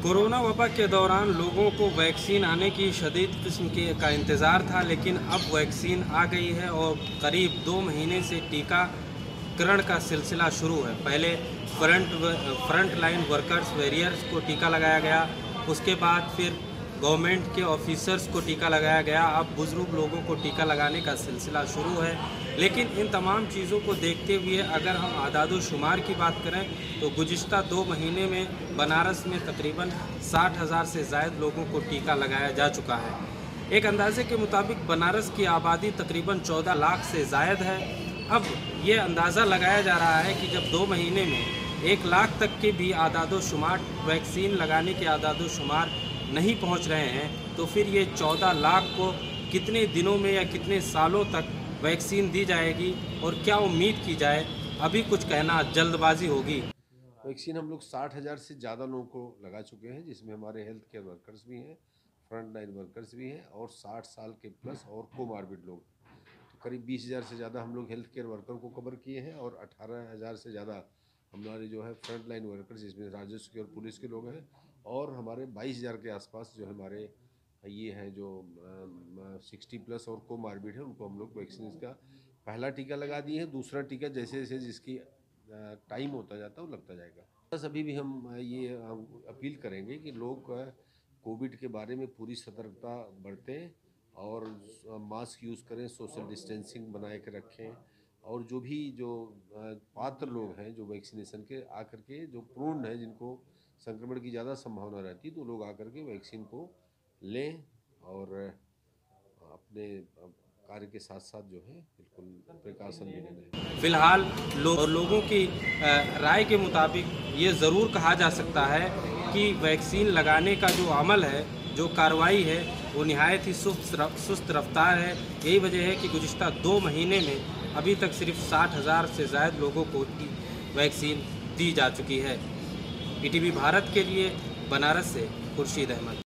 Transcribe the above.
Corona वबा के दौरान लोगों को वैक्सीन आने की शदीद किस्म का इंतज़ार था, लेकिन अब वैक्सीन आ गई है और करीब 2 महीने से टीकाकरण का सिलसिला शुरू है। पहले फ्रंट लाइन वर्कर्स वॉरियर्स को टीका लगाया गया, उसके बाद फिर गवर्नमेंट के ऑफिसर्स को टीका लगाया गया। अब बुज़ुर्ग लोगों को टीका लगाने का सिलसिला शुरू है। लेकिन इन तमाम चीज़ों को देखते हुए अगर हम आदाद-ओ-शुमार की बात करें तो गुज़िश्ता 2 महीने में बनारस में तकरीबन 60,000 से ज़ायद लोगों को टीका लगाया जा चुका है। एक अंदाज़े के मुताबिक बनारस की आबादी तकरीबन 14 लाख से ज़ायद है। अब ये अंदाज़ा लगाया जा रहा है कि जब 2 महीने में 1 लाख तक के भी आदाद-ओ-शुमार वैक्सीन लगाने के आदाद-ओ-शुमार नहीं पहुंच रहे हैं, तो फिर ये 14 लाख को कितने दिनों में या कितने सालों तक वैक्सीन दी जाएगी और क्या उम्मीद की जाए, अभी कुछ कहना जल्दबाजी होगी। वैक्सीन हम लोग 60,000 से ज़्यादा लोगों को लगा चुके हैं, जिसमें हमारे हेल्थ केयर वर्कर्स भी हैं, फ्रंट लाइन वर्कर्स भी हैं और 60 साल के प्लस और कोमार्बिड लोग। तो करीब 20,000 से ज़्यादा हम लोग हेल्थ केयर वर्कर को कवर किए हैं और 18,000 से ज़्यादा हमारे जो है फ्रंट लाइन वर्कर्स, जिसमें राजस्व के और पुलिस के लोग हैं, और हमारे 22,000 के आसपास जो हमारे ये हैं जो 60 प्लस और कोमार्बिड है, उनको हम लोग वैक्सीन का पहला टीका लगा दिए हैं। दूसरा टीका जैसे जैसे जिसकी टाइम होता जाता है वो लगता जाएगा। बस अभी भी हम ये अपील करेंगे कि लोग कोविड के बारे में पूरी सतर्कता बरतें और मास्क यूज़ करें, सोशल डिस्टेंसिंग बनाए के रखें, और जो भी जो पात्र लोग हैं जो वैक्सीनेशन के आकर के जो प्रून हैं, जिनको संक्रमण की ज़्यादा संभावना रहती है, तो लोग आकर के वैक्सीन को लें और अपने कार्य के साथ साथ जो है बिल्कुल प्रिकॉशन भी लेना है। फिलहाल लोगों की राय के मुताबिक ये ज़रूर कहा जा सकता है कि वैक्सीन लगाने का जो अमल है, जो कार्रवाई है, वो निहायत ही सुस्त रफ्तार है। यही वजह है कि गुज़िश्ता 2 महीने में अभी तक सिर्फ 60,000 से ज़ायद लोगों को वैक्सीन दी जा चुकी है। PTV भारत के लिए बनारस से खुर्शीद अहमद।